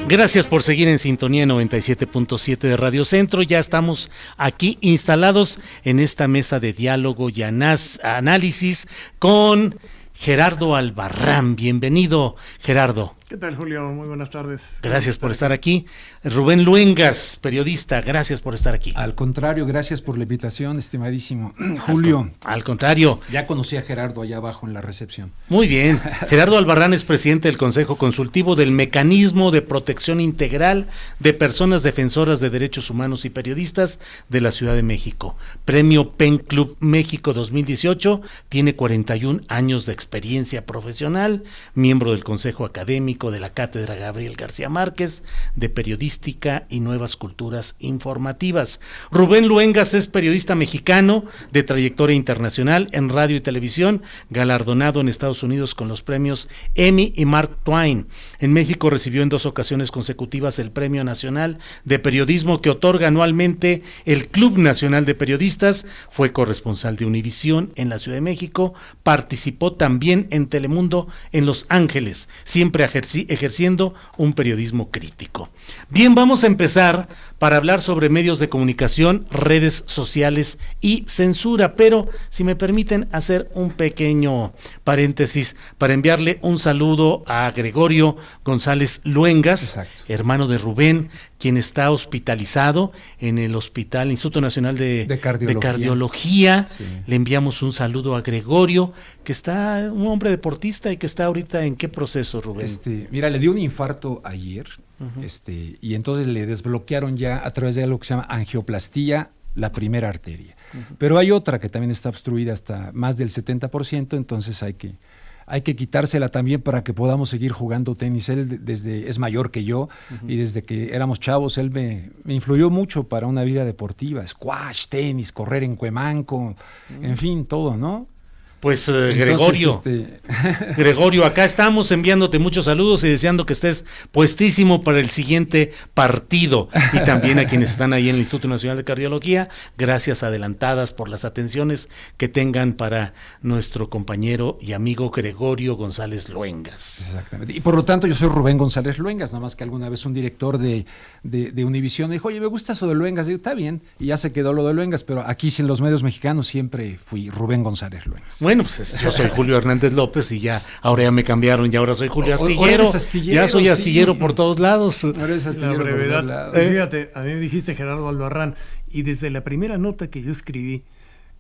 Gracias por seguir en sintonía 97.7 de Radio Centro. Ya estamos aquí instalados en esta mesa de diálogo y análisis con Gerardo Albarrán. Bienvenido, Gerardo. ¿Qué tal, Julio? Muy buenas tardes. Gracias por estar aquí. Rubén Luengas, periodista, gracias por estar aquí. Al contrario, gracias por la invitación, estimadísimo Julio. Al contrario. Ya conocí a Gerardo allá abajo en la recepción. Muy bien. Gerardo Albarrán es presidente del Consejo Consultivo del Mecanismo de Protección Integral de Personas Defensoras de Derechos Humanos y Periodistas de la Ciudad de México. Premio PEN Club México 2018. Tiene 41 años de experiencia profesional, miembro del Consejo Académico de la Cátedra Gabriel García Márquez de Periodística y Nuevas Culturas Informativas. Rubén Luengas es periodista mexicano de trayectoria internacional en radio y televisión, galardonado en Estados Unidos con los premios Emmy y Mark Twain. En México recibió en 2 ocasiones consecutivas el Premio Nacional de Periodismo que otorga anualmente el Club Nacional de Periodistas. Fue corresponsal de Univisión en la Ciudad de México. Participó también en Telemundo en Los Ángeles, siempre ejerciendo un periodismo crítico. Bien, vamos a empezar para hablar sobre medios de comunicación, redes sociales y censura, pero si me permiten hacer un pequeño paréntesis para enviarle un saludo a Gregorio González Luengas, hermano de Rubén, quien está hospitalizado en el Hospital Instituto Nacional de Cardiología. Sí. Le enviamos un saludo a Gregorio, que está un hombre deportista y que está ahorita en qué proceso, Rubén. Mira, le dio un infarto ayer, y entonces le desbloquearon ya a través de algo que se llama angioplastía la primera arteria. Pero hay otra que también está obstruida hasta más del 70%, entonces hay que quitársela también para que podamos seguir jugando tenis. Él es mayor que yo, y desde que éramos chavos él me influyó mucho para una vida deportiva, squash, tenis, correr en Cuemanco, en fin, todo, ¿no? Pues Gregorio, Gregorio, acá estamos enviándote muchos saludos y deseando que estés puestísimo para el siguiente partido, y también a quienes están ahí en el Instituto Nacional de Cardiología, gracias adelantadas por las atenciones que tengan para nuestro compañero y amigo Gregorio González Luengas. Exactamente, y por lo tanto yo soy Rubén González Luengas, nomás que alguna vez un director de Univisión me dijo, oye, me gusta eso de Luengas, digo, está bien, y ya se quedó lo de Luengas, pero aquí en los medios mexicanos siempre fui Rubén González Luengas. Bueno, pues yo soy Julio Hernández López y ahora ya me cambiaron y ahora soy Julio Astillero. Ya soy astillero, sí, por todos lados. La brevedad. Fíjate, a mí me dijiste Gerardo Albarrán, y desde la primera nota que yo escribí,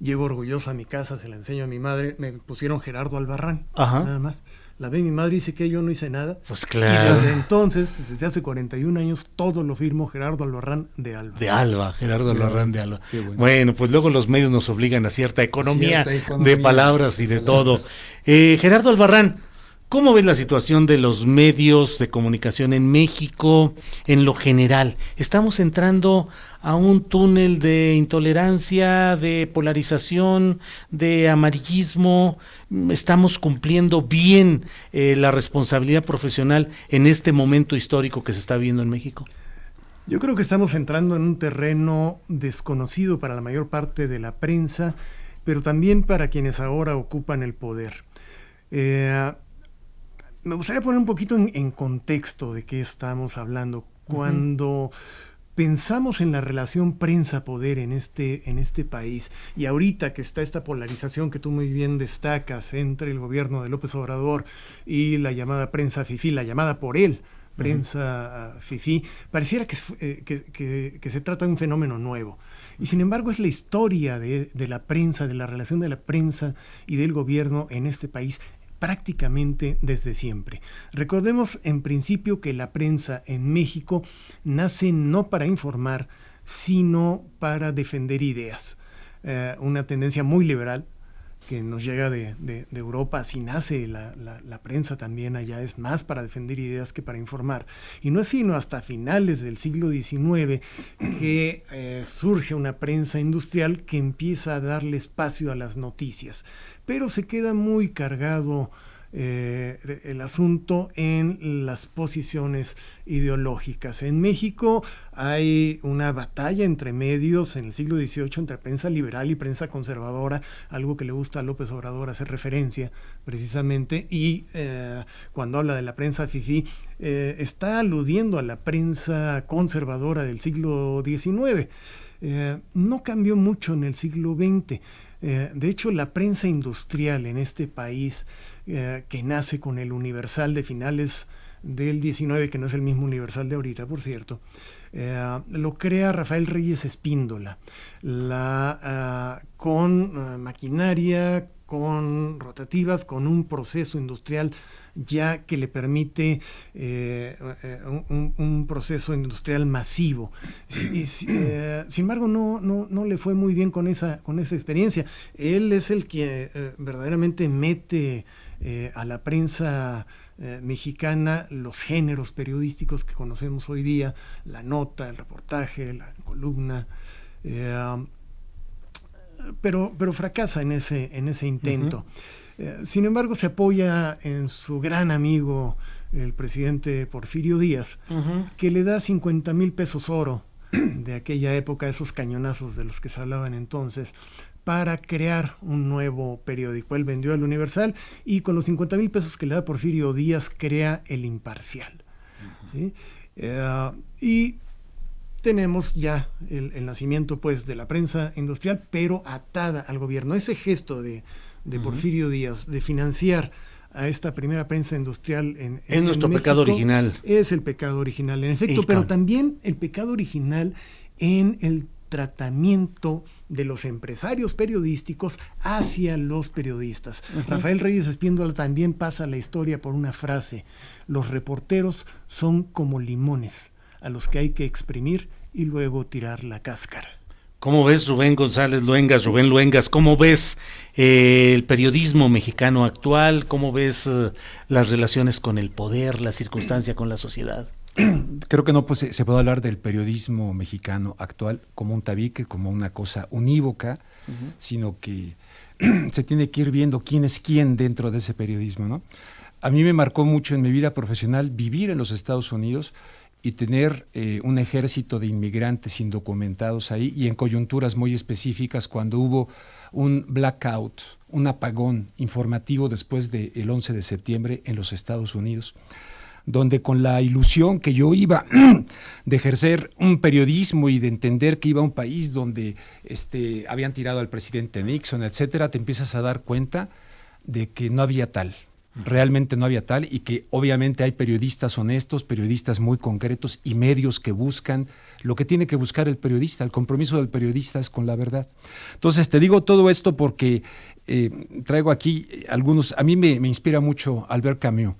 llego orgulloso a mi casa, se la enseño a mi madre, me pusieron Gerardo Albarrán, nada más. La ve mi madre y dice que yo no hice nada. Pues claro. Y desde entonces, desde hace 41 años, todo lo firmo Gerardo Albarrán de Alba. De Alba, Gerardo Albarrán de Alba. Bueno, pues luego los medios nos obligan a cierta economía de palabras y de todo. Gerardo Albarrán, ¿cómo ves la situación de los medios de comunicación en México en lo general? ¿Estamos entrando a un túnel de intolerancia, de polarización, de amarillismo? ¿Estamos cumpliendo bien la responsabilidad profesional en este momento histórico que se está viviendo en México? Yo creo que estamos entrando en un terreno desconocido para la mayor parte de la prensa, pero también para quienes ahora ocupan el poder. Me gustaría poner un poquito en contexto de qué estamos hablando. Cuando pensamos en la relación prensa-poder en este país, y ahorita que está esta polarización que tú muy bien destacas entre el gobierno de López Obrador y la llamada prensa fifí, la llamada por él, prensa fifí, pareciera que se trata de un fenómeno nuevo. Y sin embargo es la historia de la prensa, de la relación de la prensa y del gobierno en este país prácticamente desde siempre. Recordemos en principio que la prensa en México nace no para informar, sino para defender ideas. Una tendencia muy liberal que nos llega de Europa, así nace la prensa también allá, es más para defender ideas que para informar. Y no es sino hasta finales del siglo XIX que surge una prensa industrial que empieza a darle espacio a las noticias, pero se queda muy cargado el asunto en las posiciones ideológicas. En México hay una batalla entre medios en el siglo XVIII entre prensa liberal y prensa conservadora, algo que le gusta a López Obrador hacer referencia precisamente, y cuando habla de la prensa fifí, está aludiendo a la prensa conservadora del siglo XIX. No cambió mucho en el siglo XX. De hecho, la prensa industrial en este país, que nace con el Universal de finales del 19, que no es el mismo Universal de ahorita, por cierto, lo crea Rafael Reyes Espíndola, con maquinaria, con rotativas, con un proceso industrial ya que le permite un proceso industrial masivo. Sin embargo, no le fue muy bien con esa experiencia. Él es el que verdaderamente mete a la prensa mexicana los géneros periodísticos que conocemos hoy día, la nota, el reportaje, la columna, pero fracasa en ese intento. Sin embargo, se apoya en su gran amigo, el presidente Porfirio Díaz, que le da 50,000 pesos oro de aquella época, esos cañonazos de los que se hablaban entonces, para crear un nuevo periódico. Él vendió el Universal y con los 50,000 pesos que le da Porfirio Díaz crea el Imparcial. ¿Sí? Y tenemos ya el nacimiento, pues, de la prensa industrial, pero atada al gobierno. Ese gesto de Porfirio Díaz de financiar a esta primera prensa industrial en nuestro México, pecado original. Es el pecado original, en efecto, pero también el pecado original en el tratamiento de los empresarios periodísticos hacia los periodistas. Rafael Reyes Espíndola también pasa a la historia por una frase: los reporteros son como limones a los que hay que exprimir y luego tirar la cáscara. ¿Cómo ves, Rubén Luengas? ¿Cómo ves el periodismo mexicano actual? ¿Cómo ves las relaciones con el poder, la circunstancia con la sociedad? Creo que no se puede hablar del periodismo mexicano actual como un tabique, como una cosa unívoca, sino que se tiene que ir viendo quién es quién dentro de ese periodismo, ¿no? A mí me marcó mucho en mi vida profesional vivir en los Estados Unidos y tener un ejército de inmigrantes indocumentados ahí, y en coyunturas muy específicas, cuando hubo un blackout, un apagón informativo después del 11 de septiembre en los Estados Unidos, donde con la ilusión que yo iba de ejercer un periodismo y de entender que iba a un país donde habían tirado al presidente Nixon, etcétera, te empiezas a dar cuenta de que no había tal. Realmente no había tal, y que obviamente hay periodistas honestos, periodistas muy concretos y medios que buscan lo que tiene que buscar el periodista. El compromiso del periodista es con la verdad. Entonces te digo todo esto porque traigo aquí algunos, a mí me inspira mucho Albert Camus.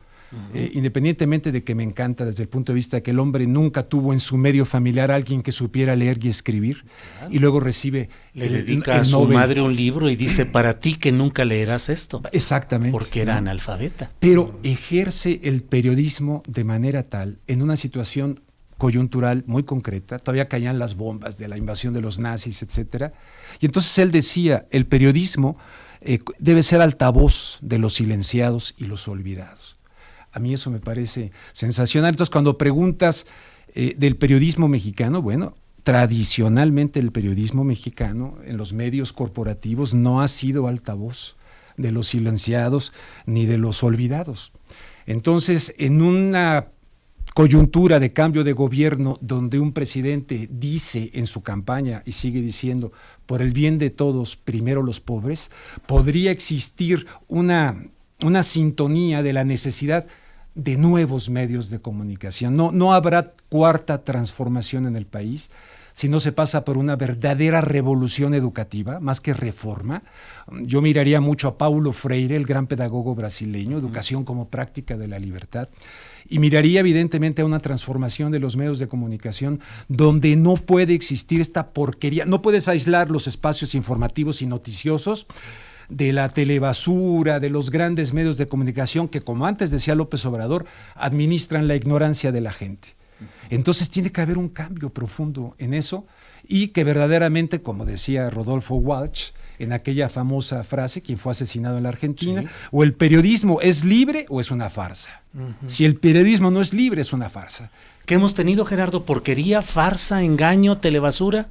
Independientemente de que me encanta desde el punto de vista de que el hombre nunca tuvo en su medio familiar a alguien que supiera leer y escribir, y luego recibe le dedica a su madre un libro y dice: para ti que nunca leerás esto. Exactamente. Porque era analfabeta. Pero ejerce el periodismo de manera tal, en una situación coyuntural muy concreta, todavía caían las bombas de la invasión de los nazis, etcétera, y entonces él decía: el periodismo debe ser altavoz de los silenciados y los olvidados. A mí eso me parece sensacional. Entonces, cuando preguntas del periodismo mexicano, bueno, tradicionalmente el periodismo mexicano en los medios corporativos no ha sido altavoz de los silenciados ni de los olvidados. Entonces, en una coyuntura de cambio de gobierno donde un presidente dice en su campaña y sigue diciendo: por el bien de todos, primero los pobres, podría existir una sintonía de la necesidad de nuevos medios de comunicación. No habrá cuarta transformación en el país si no se pasa por una verdadera revolución educativa, más que reforma. Yo miraría mucho a Paulo Freire, el gran pedagogo brasileño, educación como práctica de la libertad, y miraría evidentemente a una transformación de los medios de comunicación donde no puede existir esta porquería. No puedes aislar los espacios informativos y noticiosos de la telebasura, de los grandes medios de comunicación que, como antes decía López Obrador, administran la ignorancia de la gente. Entonces tiene que haber un cambio profundo en eso, y que verdaderamente, como decía Rodolfo Walsh, en aquella famosa frase, quien fue asesinado en la Argentina, sí. O el periodismo es libre o es una farsa. Si el periodismo no es libre, es una farsa. ¿Qué hemos tenido, Gerardo? ¿Porquería, farsa, engaño, telebasura?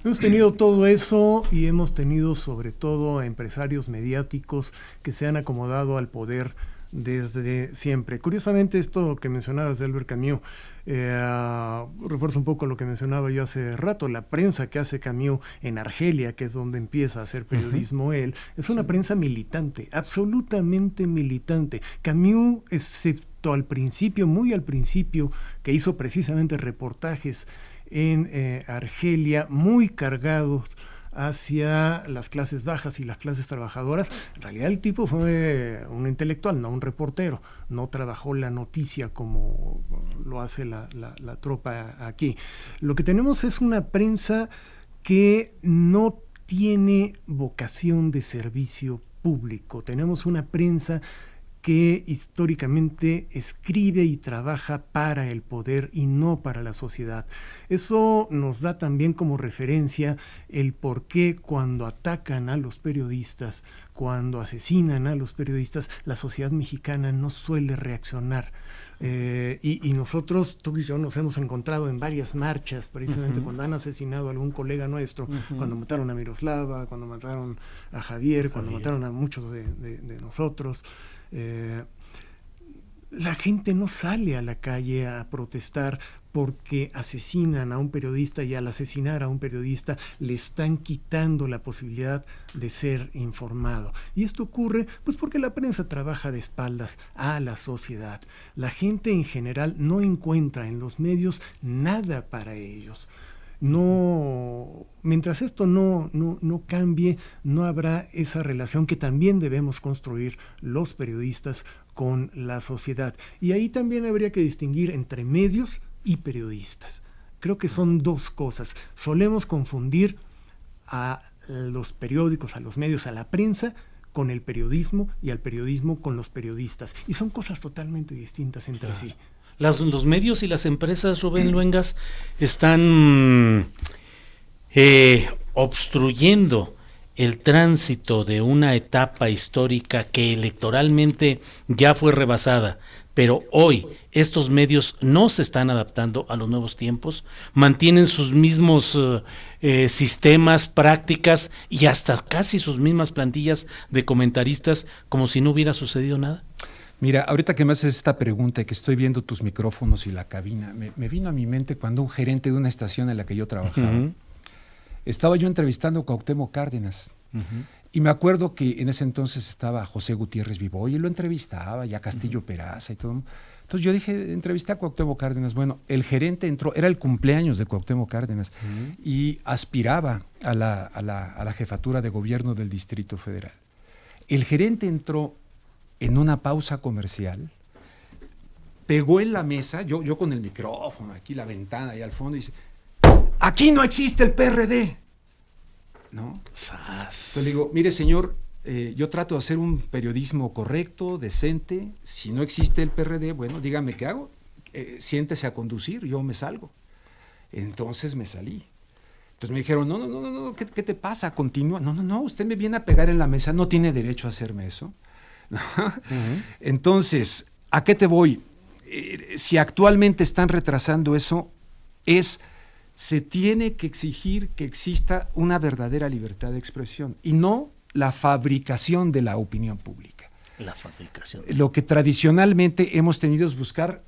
Hemos tenido todo eso y hemos tenido sobre todo a empresarios mediáticos que se han acomodado al poder desde siempre. Curiosamente, esto que mencionabas de Albert Camus, refuerzo un poco lo que mencionaba yo hace rato. La prensa que hace Camus en Argelia, que es donde empieza a hacer periodismo él, es una prensa militante, absolutamente militante. Camus, excepto al principio, muy al principio, que hizo precisamente reportajes en Argelia, muy cargados hacia las clases bajas y las clases trabajadoras. En realidad el tipo fue un intelectual, no un reportero, no trabajó la noticia como lo hace la tropa aquí. Lo que tenemos es una prensa que no tiene vocación de servicio público. Tenemos una prensa que históricamente escribe y trabaja para el poder y no para la sociedad. Eso nos da también como referencia el por qué cuando atacan a los periodistas, cuando asesinan a los periodistas, la sociedad mexicana no suele reaccionar. Y nosotros, tú y yo, nos hemos encontrado en varias marchas, precisamente cuando han asesinado a algún colega nuestro, cuando mataron a Miroslava, cuando mataron a Javier, cuando mataron a muchos de nosotros. La gente no sale a la calle a protestar porque asesinan a un periodista, y al asesinar a un periodista le están quitando la posibilidad de ser informado. Y esto ocurre pues porque la prensa trabaja de espaldas a la sociedad. La gente en general no encuentra en los medios nada para ellos. No, mientras esto no cambie, no habrá esa relación que también debemos construir los periodistas con la sociedad. Y ahí también habría que distinguir entre medios y periodistas. Creo que son dos cosas. Solemos confundir a los periódicos, a los medios, a la prensa con el periodismo, y al periodismo con los periodistas. Y son cosas totalmente distintas entre sí. Los medios y las empresas, Rubén Luengas, están obstruyendo el tránsito de una etapa histórica que electoralmente ya fue rebasada, pero hoy estos medios no se están adaptando a los nuevos tiempos, mantienen sus mismos sistemas, prácticas y hasta casi sus mismas plantillas de comentaristas, como si no hubiera sucedido nada. Mira, ahorita que me haces esta pregunta y que estoy viendo tus micrófonos y la cabina, me vino a mi mente cuando un gerente de una estación en la que yo trabajaba, estaba yo entrevistando a Cuauhtémoc Cárdenas, y me acuerdo que en ese entonces estaba José Gutiérrez Vivoy y lo entrevistaba, y a Castillo Peraza y todo. Entonces yo dije, entrevisté a Cuauhtémoc Cárdenas. Bueno, el gerente entró, era el cumpleaños de Cuauhtémoc Cárdenas, y aspiraba a la jefatura de gobierno del Distrito Federal. El gerente entró en una pausa comercial, pegó en la mesa, yo con el micrófono, aquí la ventana ahí al fondo, y dice: ¡aquí no existe el PRD! ¿No? Entonces le digo: mire, señor, yo trato de hacer un periodismo correcto, decente. Si no existe el PRD, bueno, dígame qué hago. Siéntese a conducir, yo me salgo. Entonces me salí. Entonces me dijeron: no, ¿qué te pasa? Continúa. No, usted me viene a pegar en la mesa, no tiene derecho a hacerme eso. Entonces, ¿a qué te voy? Si actualmente están retrasando eso, se tiene que exigir que exista una verdadera libertad de expresión y no la fabricación de la opinión pública. La fabricación. Lo que tradicionalmente hemos tenido es buscar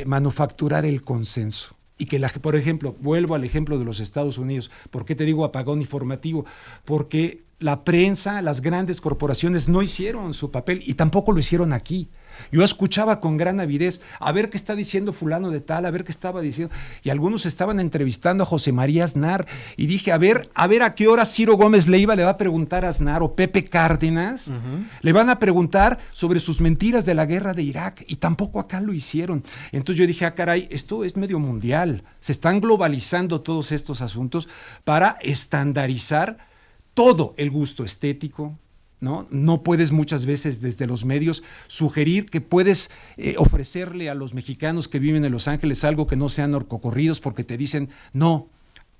manufacturar el consenso. Y que, por ejemplo, vuelvo al ejemplo de los Estados Unidos. ¿Por qué te digo apagón informativo? Porque la prensa, las grandes corporaciones no hicieron su papel y tampoco lo hicieron aquí. Yo escuchaba con gran avidez, a ver qué está diciendo fulano de tal, a ver qué estaba diciendo. Y algunos estaban entrevistando a José María Aznar. Y dije, a ver a qué hora Ciro Gómez Leiva le va a preguntar a Aznar, o Pepe Cárdenas. Le van a preguntar sobre sus mentiras de la guerra de Irak. Y tampoco acá lo hicieron. Entonces yo dije, caray, esto es medio mundial. Se están globalizando todos estos asuntos para estandarizar todo el gusto estético. No puedes muchas veces desde los medios sugerir que puedes ofrecerle a los mexicanos que viven en Los Ángeles algo que no sean narcocorridos, porque te dicen: no,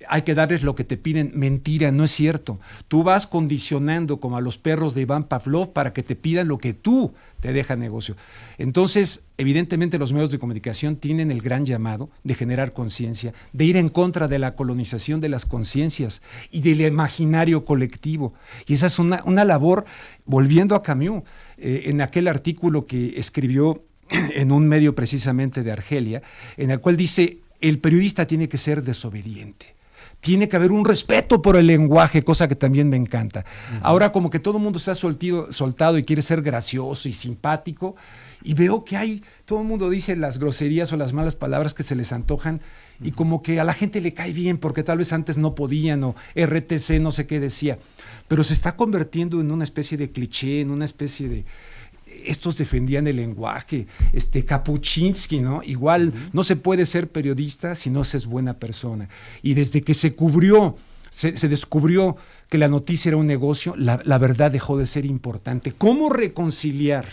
hay que darles lo que te piden. Mentira, no es cierto. Tú vas condicionando como a los perros de Iván Pavlov para que te pidan lo que tú te deja negocio. Entonces, evidentemente los medios de comunicación tienen el gran llamado de generar conciencia, de ir en contra de la colonización de las conciencias y del imaginario colectivo. Y esa es una labor, volviendo a Camus, en aquel artículo que escribió en un medio precisamente de Argelia, en el cual dice, el periodista tiene que ser desobediente. Tiene que haber un respeto por el lenguaje, cosa que también me encanta. Ahora como que todo el mundo se ha soltado y quiere ser gracioso y simpático, y veo que todo el mundo dice las groserías o las malas palabras que se les antojan, y como que a la gente le cae bien porque tal vez antes no podían, o RTC no sé qué decía, pero se está convirtiendo en una especie de cliché, en una especie de... Estos defendían el lenguaje, Kapuczynski, ¿no? Igual no se puede ser periodista si no se es buena persona. Y desde que se descubrió que la noticia era un negocio, la verdad dejó de ser importante. ¿Cómo reconciliar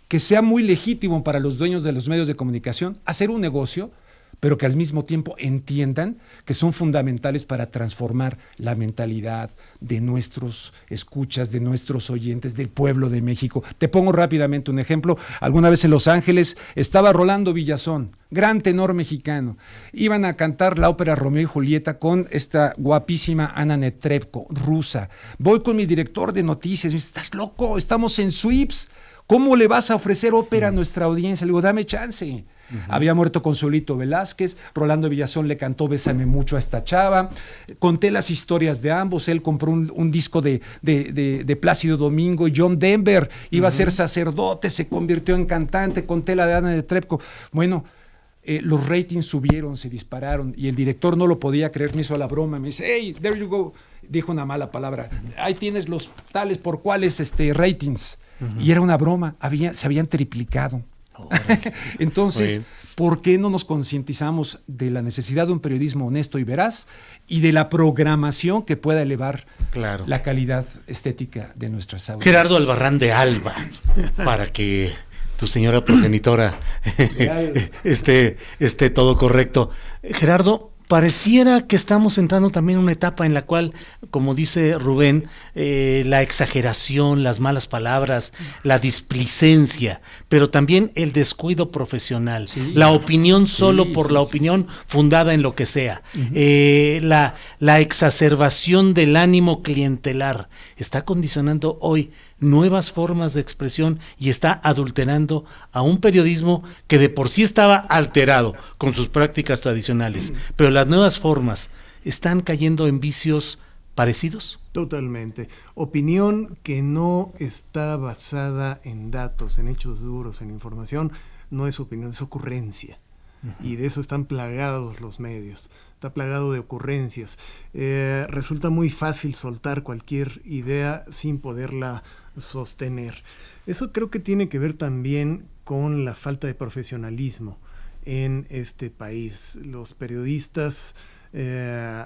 que sea muy legítimo para los dueños de los medios de comunicación hacer un negocio, pero que al mismo tiempo entiendan que son fundamentales para transformar la mentalidad de nuestros escuchas, de nuestros oyentes, del pueblo de México? Te pongo rápidamente un ejemplo. Alguna vez en Los Ángeles estaba Rolando Villazón, gran tenor mexicano. Iban a cantar la ópera Romeo y Julieta con esta guapísima Anna Netrebko, rusa. Voy con mi director de noticias, me dice, ¿estás loco? Estamos en Sweeps. ¿Cómo le vas a ofrecer ópera a nuestra audiencia? Le digo, dame chance. Había muerto Consuelito Velázquez, Rolando Villazón le cantó Bésame mucho a esta chava, conté las historias de ambos, él compró un disco de Plácido Domingo, y John Denver iba a ser sacerdote, se convirtió en cantante, conté la de Ana de Trepco. Bueno, los ratings subieron, se dispararon, y el director no lo podía creer, me hizo la broma, me dice, hey, there you go, dijo una mala palabra, ahí tienes los tales por cuales ratings, y era una broma, se habían triplicado. Entonces, ¿por qué no nos concientizamos de la necesidad de un periodismo honesto y veraz y de la programación que pueda elevar la calidad estética de nuestras audiencias? Gerardo Albarrán de Alba, para que tu señora progenitora esté todo correcto. Gerardo, pareciera que estamos entrando también en una etapa en la cual, como dice Rubén, la exageración, las malas palabras, la displicencia, pero también el descuido profesional, la opinión solo por la opinión fundada en lo que sea, la exacerbación del ánimo clientelar, está condicionando hoy nuevas formas de expresión y está adulterando a un periodismo que de por sí estaba alterado con sus prácticas tradicionales, pero las nuevas formas están cayendo en vicios parecidos. Totalmente. Opinión que no está basada en datos, en hechos duros, en información, no es opinión, es ocurrencia. Y de eso están plagados los medios. Está plagado de ocurrencias. Resulta muy fácil soltar cualquier idea sin poderla sostener. Eso creo que tiene que ver también con la falta de profesionalismo en este país. Los periodistas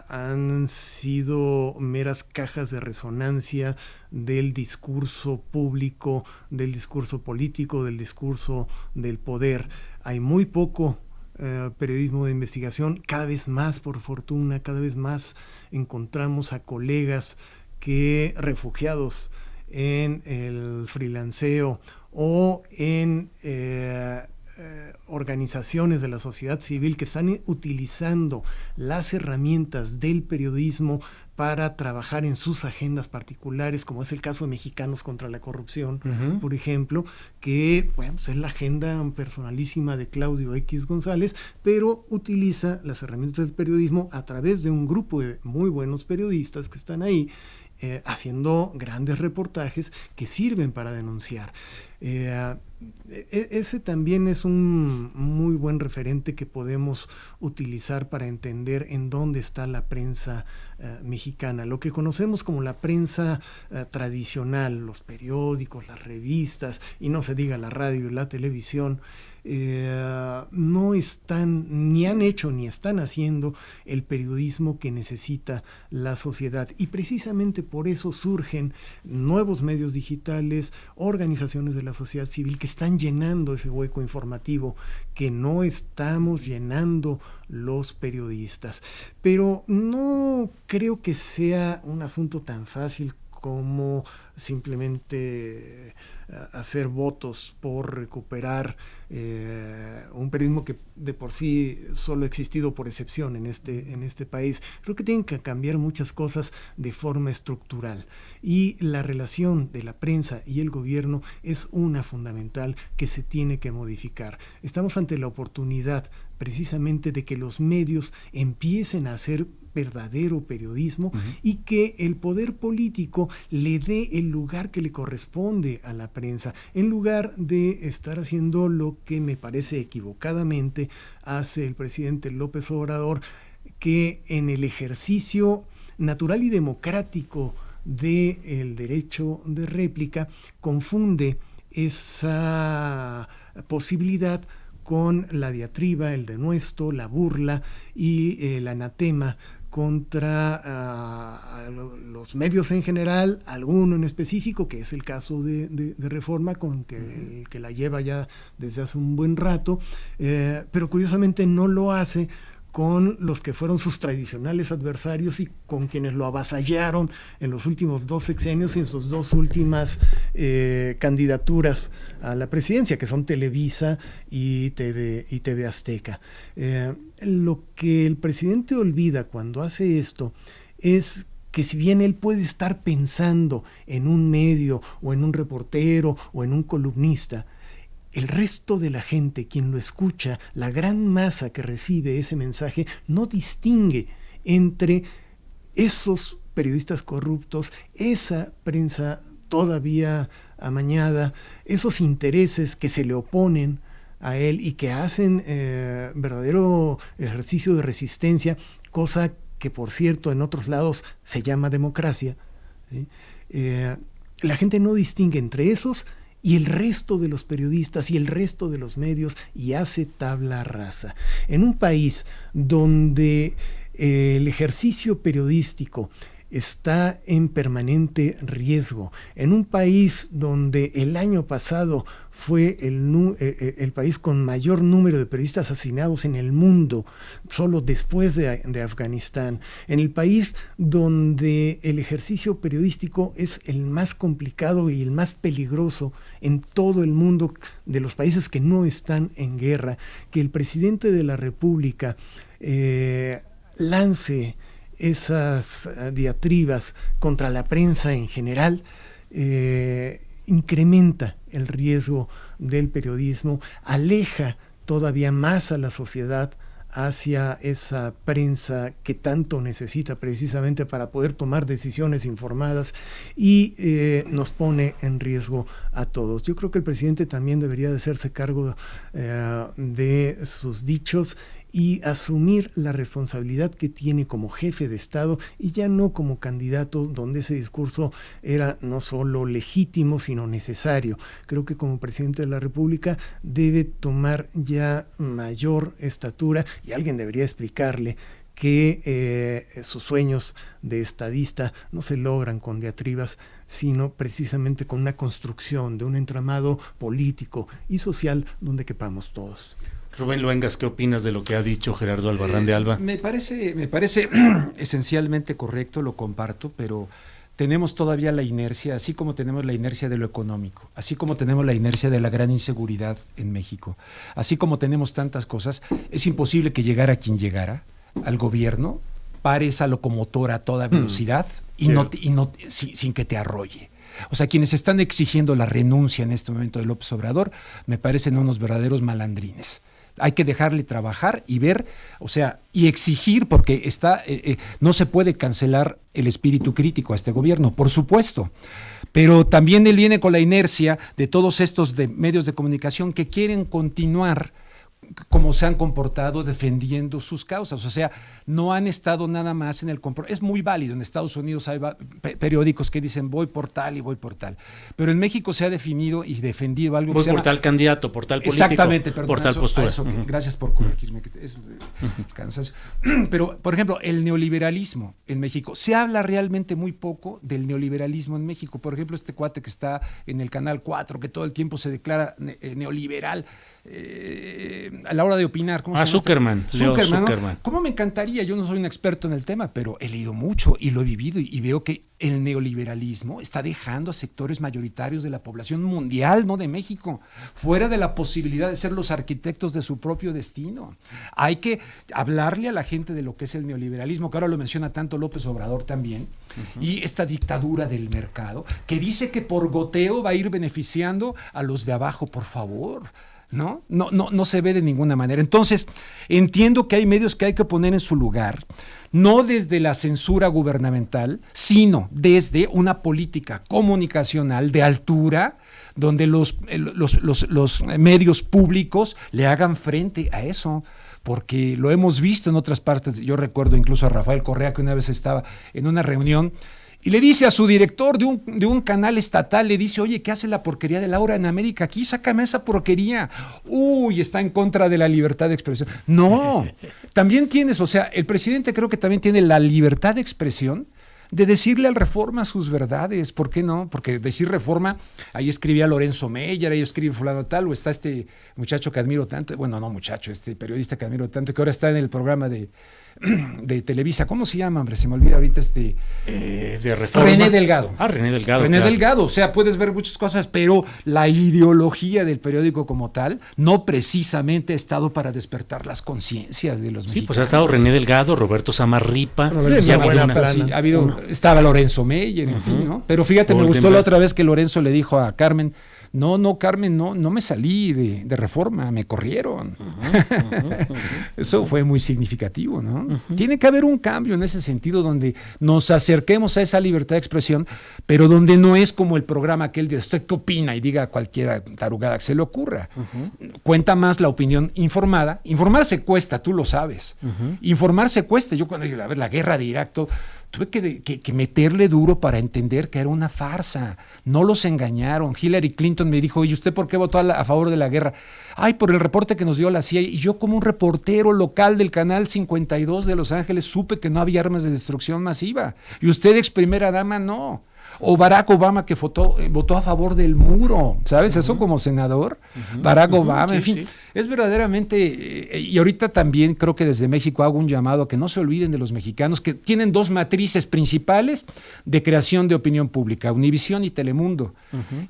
han sido meras cajas de resonancia del discurso público, del discurso político, del discurso del poder. Hay muy poco periodismo de investigación, cada vez más, por fortuna, cada vez más encontramos a colegas que, refugiados en el freelanceo o en organizaciones de la sociedad civil, que están utilizando las herramientas del periodismo para trabajar en sus agendas particulares, como es el caso de Mexicanos contra la Corrupción, por ejemplo, que bueno, pues es la agenda personalísima de Claudio X González, pero utiliza las herramientas del periodismo a través de un grupo de muy buenos periodistas que están ahí haciendo grandes reportajes que sirven para denunciar. Ese también es un muy buen referente que podemos utilizar para entender en dónde está la prensa mexicana. Lo que conocemos como la prensa tradicional, los periódicos, las revistas, y no se diga la radio y la televisión, no están, ni han hecho, ni están haciendo el periodismo que necesita la sociedad. Y precisamente por eso surgen nuevos medios digitales, organizaciones de la sociedad civil que están llenando ese hueco informativo que no estamos llenando los periodistas. Pero no creo que sea un asunto tan fácil como simplemente hacer votos por recuperar un periodismo que de por sí solo ha existido por excepción en este país. Creo que tienen que cambiar muchas cosas de forma estructural, y la relación de la prensa y el gobierno es una fundamental que se tiene que modificar. Estamos ante la oportunidad precisamente de que los medios empiecen a hacer verdadero periodismo, y que el poder político le dé el lugar que le corresponde a la prensa, en lugar de estar haciendo lo que me parece equivocadamente hace el presidente López Obrador, que en el ejercicio natural y democrático del derecho de réplica confunde esa posibilidad con la diatriba, el denuesto, la burla y el anatema contra los medios en general, alguno en específico, que es el caso de Reforma, con que la lleva ya desde hace un buen rato, pero curiosamente no lo hace con los que fueron sus tradicionales adversarios y con quienes lo avasallaron en los últimos 2 sexenios y en sus 2 últimas candidaturas a la presidencia, que son Televisa y TV Azteca. Lo que el presidente olvida cuando hace esto es que si bien él puede estar pensando en un medio o en un reportero o en un columnista, el resto de la gente, quien lo escucha, la gran masa que recibe ese mensaje, no distingue entre esos periodistas corruptos, esa prensa todavía amañada, esos intereses que se le oponen a él y que hacen verdadero ejercicio de resistencia, cosa que, por cierto, en otros lados se llama democracia, ¿sí? La gente no distingue entre esos y el resto de los periodistas y el resto de los medios, y hace tabla rasa. En un país donde el ejercicio periodístico está en permanente riesgo, en un país donde el año pasado fue el país con mayor número de periodistas asesinados en el mundo, solo después de Afganistán, en el país donde el ejercicio periodístico es el más complicado y el más peligroso en todo el mundo, de los países que no están en guerra, que el presidente de la República lance esas diatribas contra la prensa en general, incrementa el riesgo del periodismo, aleja todavía más a la sociedad hacia esa prensa que tanto necesita precisamente para poder tomar decisiones informadas, y nos pone en riesgo a todos. Yo creo que el presidente también debería de hacerse cargo de sus dichos y asumir la responsabilidad que tiene como jefe de Estado, y ya no como candidato, donde ese discurso era no solo legítimo, sino necesario. Creo que como presidente de la República debe tomar ya mayor estatura, y alguien debería explicarle que sus sueños de estadista no se logran con diatribas, sino precisamente con una construcción de un entramado político y social donde quepamos todos. Rubén Luengas, ¿qué opinas de lo que ha dicho Gerardo Albarrán de Alba? Me parece esencialmente correcto, lo comparto, pero tenemos todavía la inercia, así como tenemos la inercia de lo económico, así como tenemos la inercia de la gran inseguridad en México, así como tenemos tantas cosas, es imposible que llegara quien llegara al gobierno, pare esa locomotora a toda velocidad sin que te arrolle. O sea, quienes están exigiendo la renuncia en este momento de López Obrador me parecen unos verdaderos malandrines. Hay que dejarle trabajar y ver, o sea, y exigir, porque no se puede cancelar el espíritu crítico a este gobierno, por supuesto. Pero también él viene con la inercia de todos estos medios de comunicación que quieren continuar como se han comportado defendiendo sus causas. O sea, no han estado nada más en el compromiso. Es muy válido. En Estados Unidos hay periódicos que dicen voy por tal y voy por tal. Pero en México se ha definido y defendido algo voy que se por llama... tal candidato, por tal político, Exactamente, perdón, por tal postura. Gracias por corregirme, que es cansancio. Pero, por ejemplo, el neoliberalismo en México. Se habla realmente muy poco del neoliberalismo en México. Por ejemplo, este cuate que está en el Canal 4, que todo el tiempo se declara neoliberal, a la hora de opinar. ¿Cómo se llama? Zuckerman. Zuckerman, ¿no? Zuckerman. ¿Cómo me encantaría? Yo no soy un experto en el tema, pero he leído mucho y lo he vivido y veo que el neoliberalismo está dejando a sectores mayoritarios de la población mundial, no de México, fuera de la posibilidad de ser los arquitectos de su propio destino. Hay que hablarle a la gente de lo que es el neoliberalismo, que ahora lo menciona tanto López Obrador también, y esta dictadura del mercado, que dice que por goteo va a ir beneficiando a los de abajo, por favor. No se ve de ninguna manera. Entonces, entiendo que hay medios que hay que poner en su lugar, no desde la censura gubernamental, sino desde una política comunicacional de altura, donde los medios públicos le hagan frente a eso. Porque lo hemos visto en otras partes. Yo recuerdo incluso a Rafael Correa, que una vez estaba en una reunión y le dice a su director de un canal estatal, le dice, oye, ¿qué hace la porquería de Laura en América? Aquí, sácame esa porquería. Uy, está en contra de la libertad de expresión. No, también tienes, o sea, el presidente creo que también tiene la libertad de expresión de decirle al Reforma sus verdades. ¿Por qué no? Porque decir Reforma, ahí escribía Lorenzo Meyer, ahí escribe fulano tal, o está este muchacho que admiro tanto, bueno, no muchacho, este periodista que admiro tanto, que ahora está en el programa de Televisa. ¿Cómo se llama, hombre? Se me olvida ahorita de Reforma. René Delgado. René Delgado. René Delgado. O sea, puedes ver muchas cosas, pero la ideología del periódico como tal no precisamente ha estado para despertar las conciencias de los mexicanos. Sí, pues ha estado René Delgado, Roberto Samarripa. Estaba Lorenzo Meyer, en fin, ¿no? Pero fíjate, me gustó la otra vez que Lorenzo le dijo a Carmen, no, Carmen, no me salí de Reforma, me corrieron. Eso fue muy significativo, ¿no? Tiene que haber un cambio en ese sentido donde nos acerquemos a esa libertad de expresión, pero donde no es como el programa aquel de usted qué opina y diga cualquier tarugada que se le ocurra. Cuenta más la opinión informada. Informarse cuesta, tú lo sabes. Informarse cuesta. Yo cuando dije, a ver, la guerra de Irak, tuve que meterle duro para entender que era una farsa. No los engañaron. Hillary Clinton me dijo, ¿y usted por qué votó a favor de la guerra? Ay, por el reporte que nos dio la CIA. Y yo, como un reportero local del Canal 52 de Los Ángeles, supe que no había armas de destrucción masiva. Y usted, ex primera dama, no. O Barack Obama, que votó a favor del muro, ¿sabes? Eso como senador. Barack Obama, en fin. Es verdaderamente, y ahorita también creo que desde México hago un llamado a que no se olviden de los mexicanos, que tienen dos matrices principales de creación de opinión pública, Univisión y Telemundo.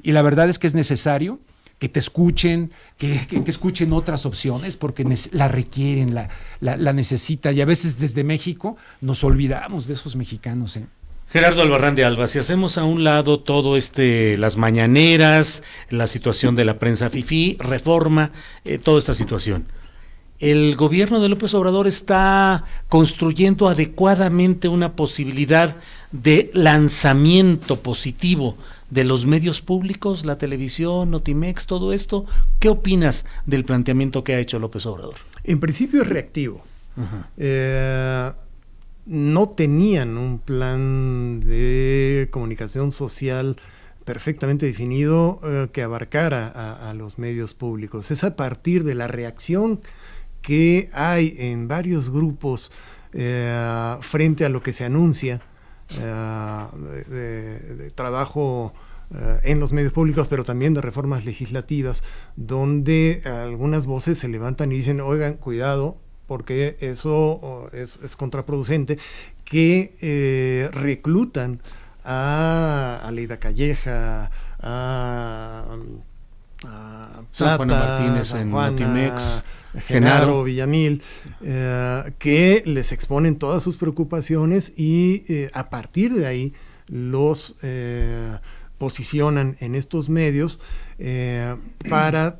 Y la verdad es que es necesario que te escuchen, que escuchen otras opciones, porque la requieren, la necesitan. Y a veces desde México nos olvidamos de esos mexicanos, Gerardo Albarrán de Alba, si hacemos a un lado todo las mañaneras, la situación de la prensa fifí, Reforma, toda esta situación, ¿el gobierno de López Obrador está construyendo adecuadamente una posibilidad de lanzamiento positivo de los medios públicos, la televisión, Notimex, todo esto? ¿Qué opinas del planteamiento que ha hecho López Obrador? En principio es reactivo. No tenían un plan de comunicación social perfectamente definido que abarcara a los medios públicos. Es a partir de la reacción que hay en varios grupos frente a lo que se anuncia de trabajo en los medios públicos, pero también de reformas legislativas, donde algunas voces se levantan y dicen, oigan, cuidado, porque eso es contraproducente, que reclutan a Aleida Calleja, a Plata, Juana Martínez en Notimex, Genaro Villamil, que les exponen todas sus preocupaciones y a partir de ahí los posicionan en estos medios para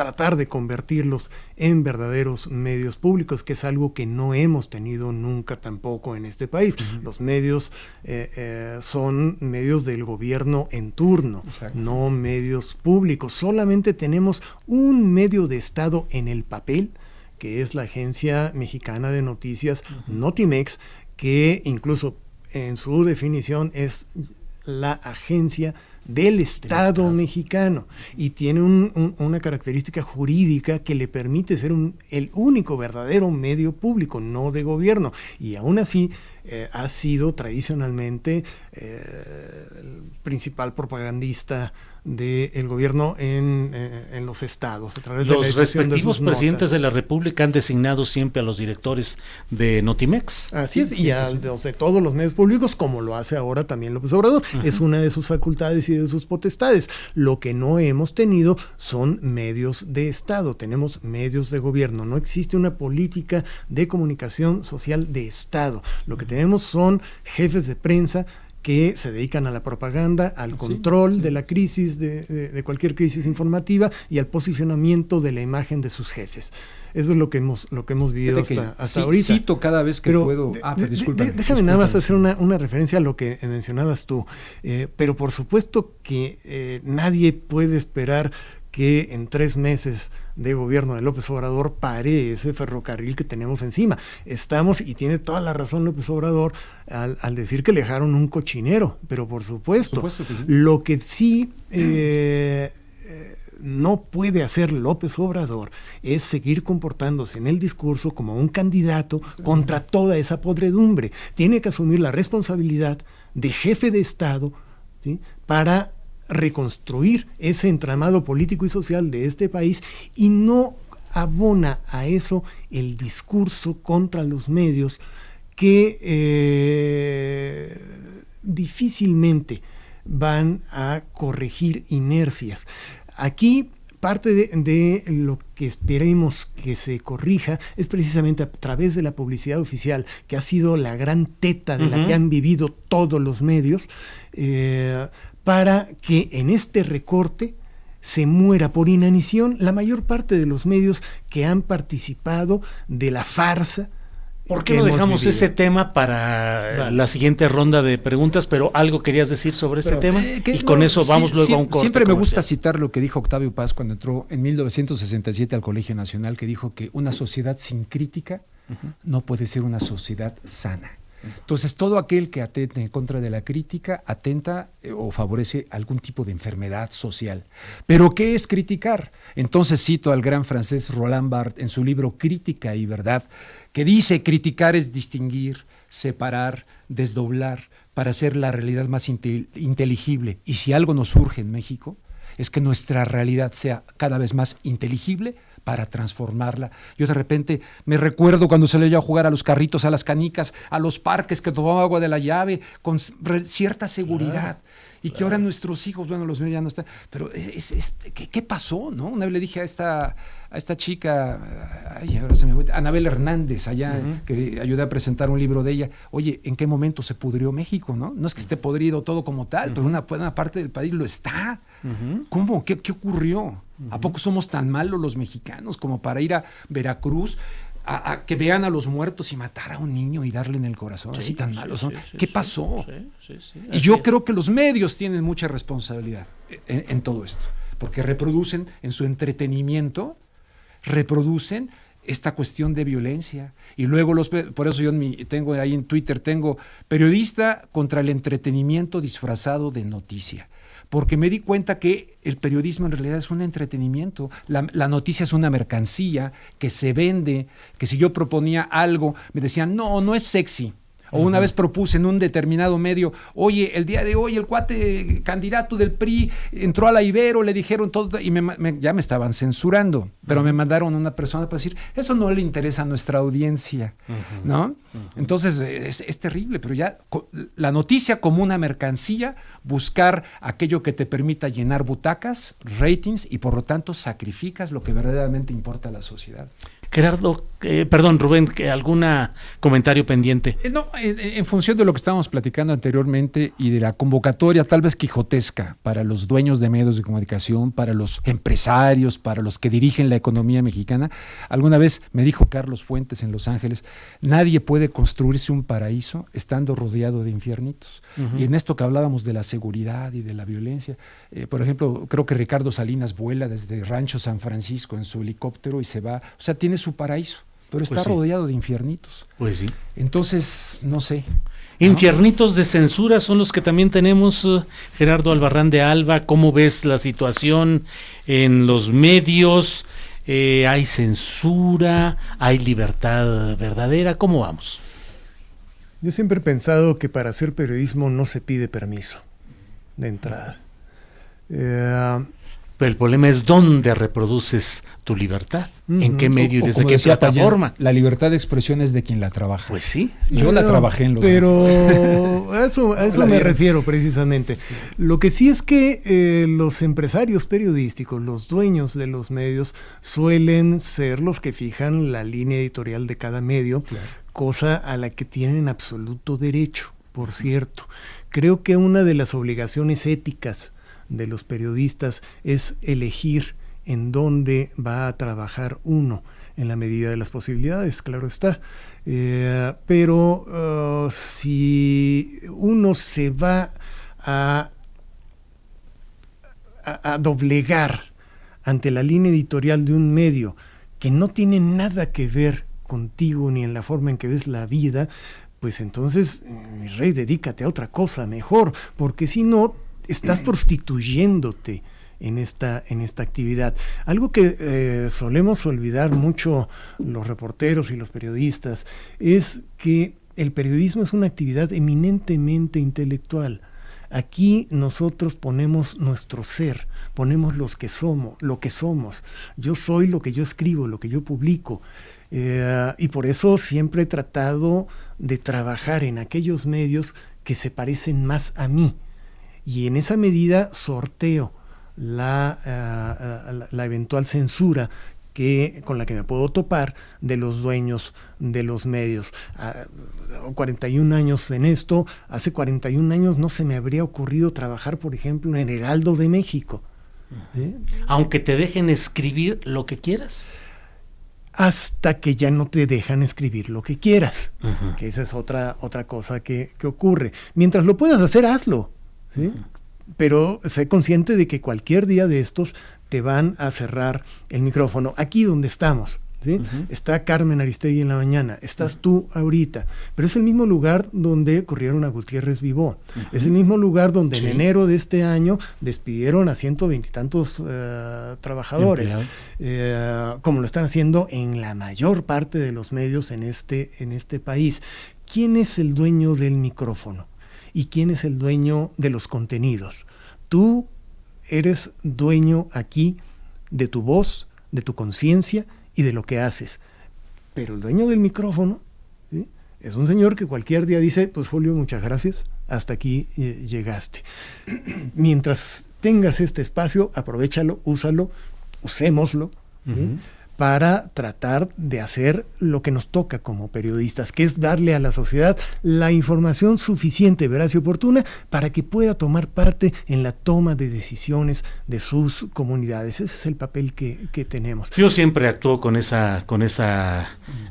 tratar de convertirlos en verdaderos medios públicos, que es algo que no hemos tenido nunca tampoco en este país. Los medios son medios del gobierno en turno, no medios públicos. Solamente tenemos un medio de Estado en el papel, que es la Agencia Mexicana de Noticias, Notimex, que incluso en su definición es la agencia del Estado mexicano, y tiene una característica jurídica que le permite ser el único verdadero medio público, no de gobierno, y aún así ha sido tradicionalmente el principal propagandista del gobierno en los estados, a través de la Los difusión de respectivos sus presidentes notas. de la República han designado siempre a los directores de Notimex. Así es, y de todos los medios públicos, como lo hace ahora también López Obrador. Es una de sus facultades y de sus potestades. Lo que no hemos tenido son medios de Estado, tenemos medios de gobierno. No existe una política de comunicación social de Estado. Lo que tenemos son jefes de prensa que se dedican a la propaganda, al control de la crisis, de cualquier crisis informativa, y al posicionamiento de la imagen de sus jefes. Eso es lo que hemos vivido hasta ahorita. Cito cada vez que puedo. Déjame nada más hacer una referencia a lo que mencionabas tú. Pero por supuesto que nadie puede esperar que en 3 meses de gobierno de López Obrador pare ese ferrocarril que tenemos encima. Y tiene toda la razón López Obrador al decir que le dejaron un cochinero, pero por supuesto que sí. Lo que sí no puede hacer López Obrador es seguir comportándose en el discurso como un candidato contra toda esa podredumbre. Tiene que asumir la responsabilidad de jefe de Estado, ¿sí?, para reconstruir ese entramado político y social de este país, y no abona a eso el discurso contra los medios que difícilmente van a corregir inercias. Aquí parte de lo que esperemos que se corrija es precisamente a través de la publicidad oficial, que ha sido la gran teta de la que han vivido todos los medios, para que en este recorte se muera por inanición la mayor parte de los medios que han participado de la farsa. ¿Por qué no dejamos ese tema para la siguiente ronda de preguntas? Pero algo querías decir sobre este tema, y con eso vamos luego a un corte. Siempre me gusta citar lo que dijo Octavio Paz cuando entró en 1967 al Colegio Nacional, que dijo que una sociedad sin crítica no puede ser una sociedad sana. Entonces, todo aquel que atente en contra de la crítica atenta o favorece algún tipo de enfermedad social. ¿Pero qué es criticar? Entonces cito al gran francés Roland Barthes en su libro Crítica y Verdad, que dice: criticar es distinguir, separar, desdoblar, para hacer la realidad más inteligible. Y si algo nos surge en México, es que nuestra realidad sea cada vez más inteligible para transformarla. Yo de repente me recuerdo cuando se le iba a jugar a los carritos, a las canicas, a los parques, que tomaba agua de la llave con cierta seguridad. Y que ahora nuestros hijos, bueno, los míos ya no están. Pero ¿qué pasó, no? Una vez le dije a esta chica, ahora se me fue, Anabel Hernández, allá, que ayudé a presentar un libro de ella: oye, ¿en qué momento se pudrió México, no? No es que esté podrido todo como tal, pero una parte del país lo está. ¿Cómo? ¿Qué ocurrió? ¿A poco somos tan malos los mexicanos como para ir a Veracruz a que vean a los muertos y matar a un niño y darle en el corazón? Así tan malos son. ¿Qué pasó? Y yo creo que los medios tienen mucha responsabilidad en todo esto, porque reproducen en su entretenimiento, reproducen esta cuestión de violencia. Y luego por eso yo tengo ahí en Twitter, tengo periodista contra el entretenimiento disfrazado de noticia. Porque me di cuenta que el periodismo en realidad es un entretenimiento. La noticia es una mercancía que se vende, que si yo proponía algo, me decían, no es sexy. O una vez propuse en un determinado medio: oye, el día de hoy el cuate candidato del PRI entró a la Ibero, le dijeron todo, y ya me estaban censurando, pero me mandaron una persona para decir: eso no le interesa a nuestra audiencia, ¿no? Entonces es terrible, pero ya la noticia como una mercancía, buscar aquello que te permita llenar butacas, ratings, y por lo tanto sacrificas lo que verdaderamente importa a la sociedad. Gerardo, perdón, Rubén, ¿algún comentario pendiente? No, en función de lo que estábamos platicando anteriormente y de la convocatoria tal vez quijotesca para los dueños de medios de comunicación, para los empresarios, para los que dirigen la economía mexicana, alguna vez me dijo Carlos Fuentes en Los Ángeles, nadie puede construirse un paraíso estando rodeado de infiernitos. Y en esto que hablábamos de la seguridad y de la violencia, por ejemplo, creo que Ricardo Salinas vuela desde Rancho San Francisco en su helicóptero y se va, o sea, tiene su paraíso, pero está rodeado de infiernitos. Pues sí. Entonces, no sé. Infiernitos de censura son los que también tenemos, Gerardo Albarrán de Alba. ¿Cómo ves la situación en los medios? ¿Hay censura? ¿Hay libertad verdadera? ¿Cómo vamos? Yo siempre he pensado que para hacer periodismo no se pide permiso de entrada. Pero el problema es dónde reproduces tu libertad, en qué medio y desde qué plataforma. La libertad de expresión es de quien la trabaja. Pues sí. Yo la trabajé en los Pero a eso me refiero precisamente. Sí. Lo que sí es que los empresarios periodísticos, los dueños de los medios, suelen ser los que fijan la línea editorial de cada medio, claro, cosa a la que tienen absoluto derecho, por cierto. Creo que una de las obligaciones éticas de los periodistas es elegir en dónde va a trabajar uno, en la medida de las posibilidades, claro está. Pero si uno se va a doblegar ante la línea editorial de un medio que no tiene nada que ver contigo ni en la forma en que ves la vida, pues entonces, mi rey, dedícate a otra cosa mejor, porque si no, estás prostituyéndote en esta actividad. Algo que solemos olvidar mucho los reporteros y los periodistas es que el periodismo es una actividad eminentemente intelectual. Aquí nosotros ponemos nuestro ser, ponemos lo que somos. Yo soy lo que yo escribo, lo que yo publico. Y por eso siempre he tratado de trabajar en aquellos medios que se parecen más a mí. Y en esa medida sorteo la eventual censura con la que me puedo topar de los dueños de los medios. 41 años en esto, hace 41 años no se me habría ocurrido trabajar, por ejemplo, en el Heraldo de México. Aunque te dejen escribir lo que quieras. Hasta que ya no te dejan escribir lo que quieras, que esa es otra cosa que ocurre. Mientras lo puedas hacer, hazlo. ¿Sí? Pero sé consciente de que cualquier día de estos te van a cerrar el micrófono. Aquí donde estamos, ¿sí? Está Carmen Aristegui en la mañana, estás tú ahorita, pero es el mismo lugar donde corrieron a Gutiérrez Vivó, es el mismo lugar donde en enero de este año despidieron a 120 y tantos trabajadores, como lo están haciendo en la mayor parte de los medios en este país. ¿Quién es el dueño del micrófono? ¿Y quién es el dueño de los contenidos? Tú eres dueño aquí de tu voz, de tu conciencia y de lo que haces. Pero el dueño del micrófono, ¿sí?, es un señor que cualquier día dice, pues Julio, muchas gracias, hasta aquí llegaste. Mientras tengas este espacio, aprovéchalo, úsalo, usémoslo, ¿sí?, para tratar de hacer lo que nos toca como periodistas, que es darle a la sociedad la información suficiente, veraz y oportuna para que pueda tomar parte en la toma de decisiones de sus comunidades. Ese es el papel que tenemos. Yo siempre actúo con esa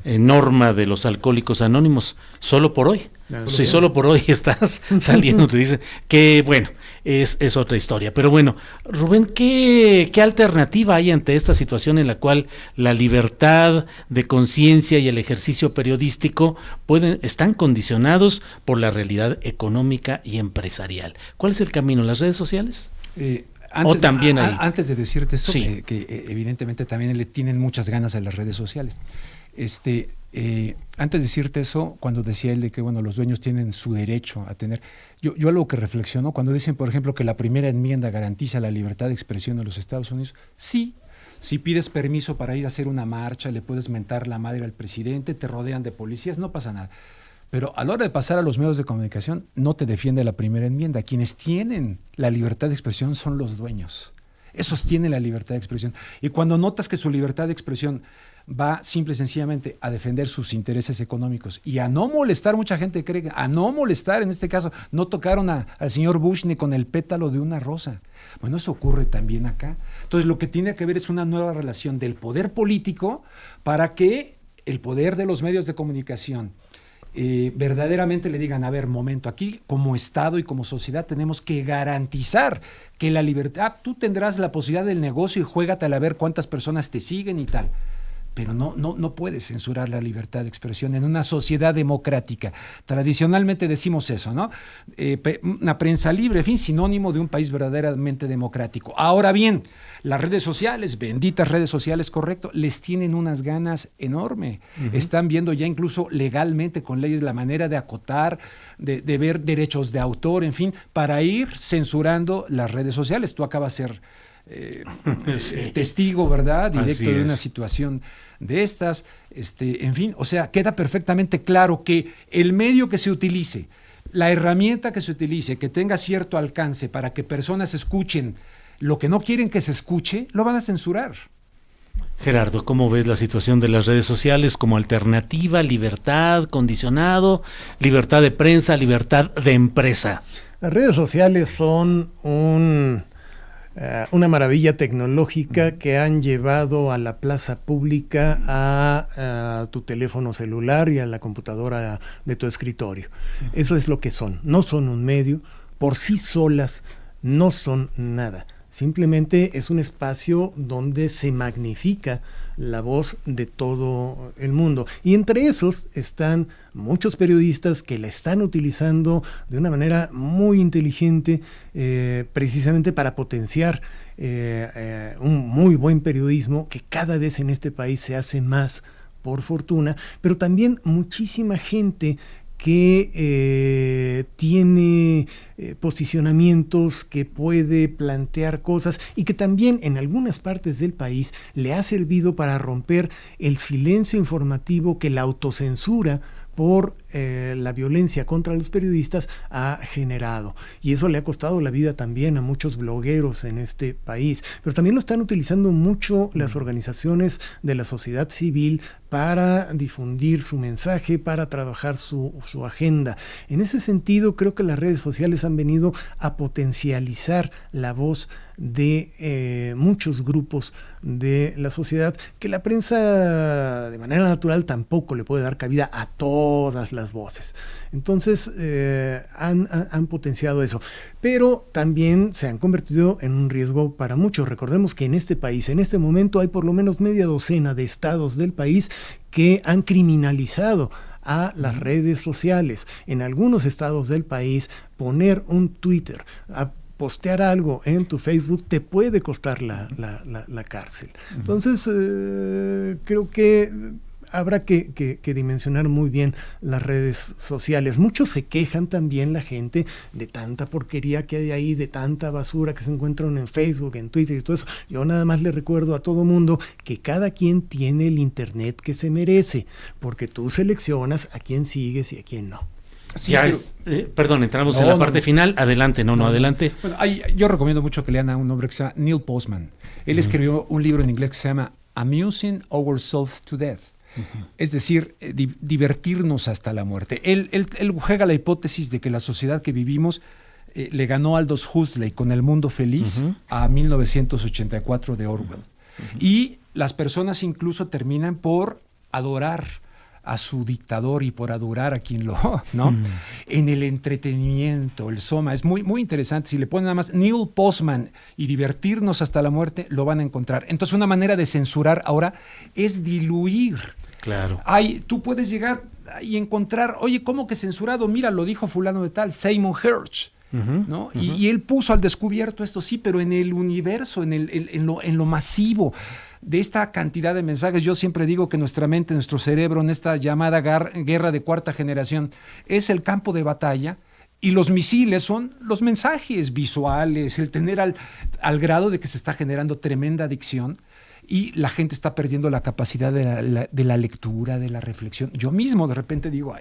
norma de los alcohólicos anónimos, solo por hoy. Si solo por hoy estás saliendo, te dicen que bueno, es otra historia. Pero bueno, Rubén, ¿qué alternativa hay ante esta situación en la cual la libertad de conciencia y el ejercicio periodístico están condicionados por la realidad económica y empresarial? ¿Cuál es el camino? ¿Las redes sociales? Antes de decirte eso, sí, que evidentemente también le tienen muchas ganas a las redes sociales. Antes de decirte eso, cuando decía él de que bueno, los dueños tienen su derecho a tener, yo algo que reflexiono, cuando dicen, por ejemplo, que la primera enmienda garantiza la libertad de expresión en los Estados Unidos, sí, si pides permiso para ir a hacer una marcha, le puedes mentar la madre al presidente, te rodean de policías, no pasa nada. Pero a la hora de pasar a los medios de comunicación, no te defiende la primera enmienda. Quienes tienen la libertad de expresión son los dueños. Eso sostiene la libertad de expresión. Y cuando notas que su libertad de expresión va simple y sencillamente a defender sus intereses económicos y a no molestar, mucha gente cree, a no molestar, en este caso, no tocaron al señor Bush ni con el pétalo de una rosa. Bueno, eso ocurre también acá. Entonces, lo que tiene que ver es una nueva relación del poder político para que el poder de los medios de comunicación verdaderamente le digan, a ver, momento, aquí como Estado y como sociedad tenemos que garantizar que la libertad, tú tendrás la posibilidad del negocio y juégatela a ver cuántas personas te siguen y tal. Pero no puedes censurar la libertad de expresión en una sociedad democrática. Tradicionalmente decimos eso, ¿no? Una prensa libre, en fin, sinónimo de un país verdaderamente democrático. Ahora bien, las redes sociales, benditas redes sociales, correcto, les tienen unas ganas enormes. Uh-huh. Están viendo ya incluso legalmente con leyes la manera de acotar, de ver derechos de autor, en fin, para ir censurando las redes sociales. Tú acabas de ser sí. Testigo, ¿verdad? Directo de una situación de estas, en fin, o sea, queda perfectamente claro que el medio que se utilice, la herramienta que se utilice, que tenga cierto alcance para que personas escuchen lo que no quieren que se escuche, lo van a censurar. Gerardo, ¿cómo ves la situación de las redes sociales como alternativa, libertad, condicionado, libertad de prensa, libertad de empresa? Las redes sociales son una maravilla tecnológica que han llevado a la plaza pública a tu teléfono celular y a la computadora de tu escritorio. Eso es lo que son. No son un medio, por sí solas no son nada. Simplemente es un espacio donde se magnifica la voz de todo el mundo. Y entre esos están muchos periodistas que la están utilizando de una manera muy inteligente, precisamente para potenciar un muy buen periodismo que cada vez en este país se hace más, por fortuna, pero también muchísima gente que tiene posicionamientos, que puede plantear cosas y que también en algunas partes del país le ha servido para romper el silencio informativo que la autocensura por la violencia contra los periodistas ha generado. Y eso le ha costado la vida también a muchos blogueros en este país. Pero también lo están utilizando mucho las organizaciones de la sociedad civil para difundir su mensaje, para trabajar su agenda. En ese sentido, creo que las redes sociales han venido a potencializar la voz de muchos grupos de la sociedad, que la prensa de manera natural tampoco le puede dar cabida a todas las voces. Entonces han potenciado eso, pero también se han convertido en un riesgo para muchos. Recordemos que en este país, en este momento, hay por lo menos media docena de estados del país que han criminalizado a las redes sociales. En algunos estados del país, poner un Twitter, postear algo en tu Facebook te puede costar la cárcel. Entonces, creo que habrá que dimensionar muy bien las redes sociales. Muchos se quejan también, la gente, de tanta porquería que hay ahí, de tanta basura que se encuentran en Facebook, en Twitter y todo eso. Yo nada más le recuerdo a todo mundo que cada quien tiene el internet que se merece, porque tú seleccionas a quién sigues y a quién no. Sí, perdón, entramos en la parte final. Adelante, adelante. Bueno, yo recomiendo mucho que lean a un hombre que se llama Neil Postman. Él escribió un libro en inglés que se llama Amusing Ourselves to Death. Es decir, divertirnos hasta la muerte. Él juega la hipótesis de que la sociedad que vivimos le ganó Aldous Huxley con El Mundo Feliz a 1984 de Orwell. Y las personas incluso terminan por adorar a su dictador y por adorar a quien ¿no? En el entretenimiento, el soma, es muy, muy interesante. Si le ponen nada más Neil Postman y divertirnos hasta la muerte, lo van a encontrar. Entonces, una manera de censurar ahora es diluir. Claro. Tú puedes llegar y encontrar, oye, ¿cómo que censurado? Mira, lo dijo fulano de tal, Seymour Hersh. ¿No? Y él puso al descubierto esto, sí, pero en el universo, en lo masivo de esta cantidad de mensajes. Yo siempre digo que nuestra mente, nuestro cerebro, en esta llamada guerra de cuarta generación, es el campo de batalla, y los misiles son los mensajes visuales, el tener al grado de que se está generando tremenda adicción. Y la gente está perdiendo la capacidad de la lectura, de la reflexión. Yo mismo de repente digo,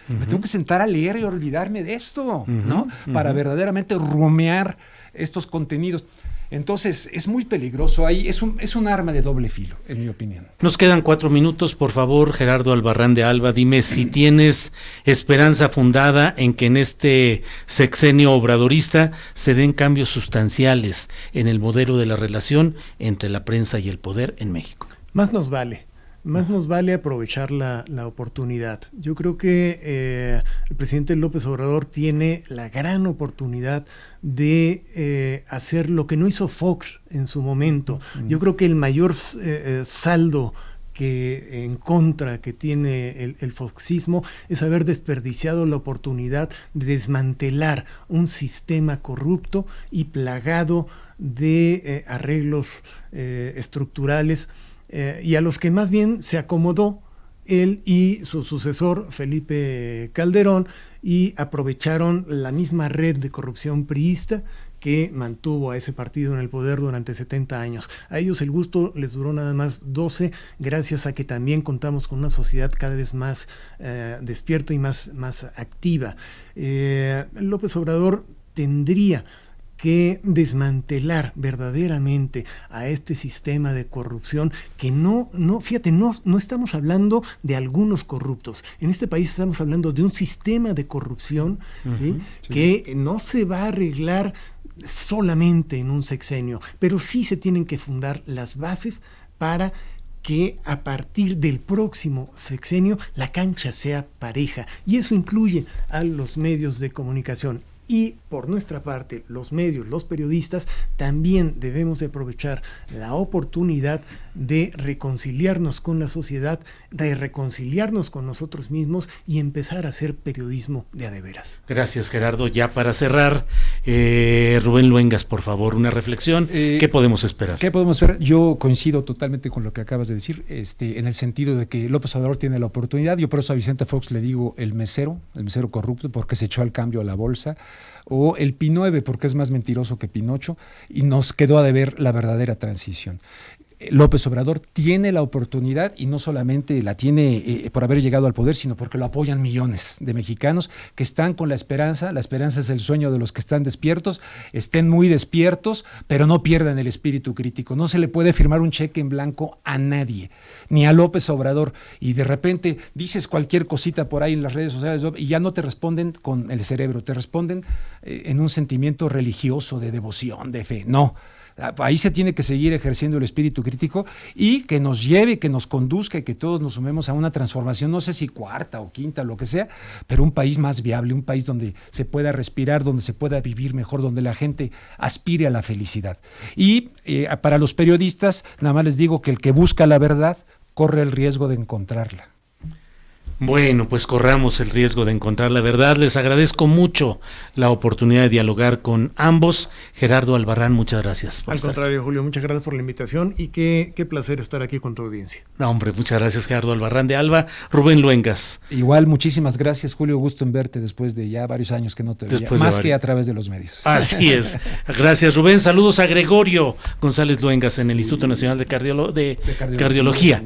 Me tengo que sentar a leer y olvidarme de esto, ¿no? Para verdaderamente rumiar estos contenidos. Entonces, es muy peligroso. Ahí es un arma de doble filo, en mi opinión. Nos quedan 4 minutos, por favor, Gerardo Albarrán de Alba, dime si tienes esperanza fundada en que en este sexenio obradorista se den cambios sustanciales en el modelo de la relación entre la prensa y el poder en México. Más nos vale aprovechar la oportunidad. Yo creo que el presidente López Obrador tiene la gran oportunidad de hacer lo que no hizo Fox en su momento. Yo creo que el mayor saldo en contra que tiene el foxismo es haber desperdiciado la oportunidad de desmantelar un sistema corrupto y plagado de arreglos estructurales, y a los que más bien se acomodó él y su sucesor Felipe Calderón, y aprovecharon la misma red de corrupción priista que mantuvo a ese partido en el poder durante 70 años. A ellos el gusto les duró nada más 12, gracias a que también contamos con una sociedad cada vez más despierta y más activa. López Obrador tendría que desmantelar verdaderamente a este sistema de corrupción que no estamos hablando de algunos corruptos. En este país estamos hablando de un sistema de corrupción, ¿sí? Que no se va a arreglar solamente en un sexenio, pero sí se tienen que fundar las bases para que a partir del próximo sexenio la cancha sea pareja, y eso incluye a los medios de comunicación. Y por nuestra parte, los medios, los periodistas, también debemos de aprovechar la oportunidad de reconciliarnos con la sociedad, de reconciliarnos con nosotros mismos y empezar a hacer periodismo de a de veras. Gracias, Gerardo. Ya para cerrar, Rubén Luengas, por favor, una reflexión. ¿Qué podemos esperar? ¿Qué podemos esperar? Yo coincido totalmente con lo que acabas de decir, en el sentido de que López Obrador tiene la oportunidad. Yo por eso a Vicente Fox le digo el mesero corrupto, porque se echó al cambio a la bolsa, o el P9 porque es más mentiroso que Pinocho, y nos quedó a deber la verdadera transición. López Obrador tiene la oportunidad, y no solamente la tiene por haber llegado al poder, sino porque lo apoyan millones de mexicanos que están con la esperanza. La esperanza es el sueño de los que están despiertos. Estén muy despiertos, pero no pierdan el espíritu crítico. No se le puede firmar un cheque en blanco a nadie, ni a López Obrador, y de repente dices cualquier cosita por ahí en las redes sociales y ya no te responden con el cerebro, te responden en un sentimiento religioso, de devoción, de fe. No. Ahí se tiene que seguir ejerciendo el espíritu crítico, y que nos lleve, que nos conduzca, y que todos nos sumemos a una transformación, no sé si cuarta o quinta, lo que sea, pero un país más viable, un país donde se pueda respirar, donde se pueda vivir mejor, donde la gente aspire a la felicidad. Y para los periodistas, nada más les digo que el que busca la verdad corre el riesgo de encontrarla. Bueno, pues corramos el riesgo de encontrar la verdad. Les agradezco mucho la oportunidad de dialogar con ambos. Gerardo Albarrán, muchas gracias. Al contrario, Julio, muchas gracias por la invitación, y qué placer estar aquí con tu audiencia. No, hombre, muchas gracias, Gerardo Albarrán de Alba. Rubén Luengas. Igual, muchísimas gracias, Julio. Gusto en verte después de ya varios años que no te veía, más que a través de los medios. Así es. Gracias, Rubén. Saludos a Gregorio González Luengas en el Instituto Nacional de Cardiología.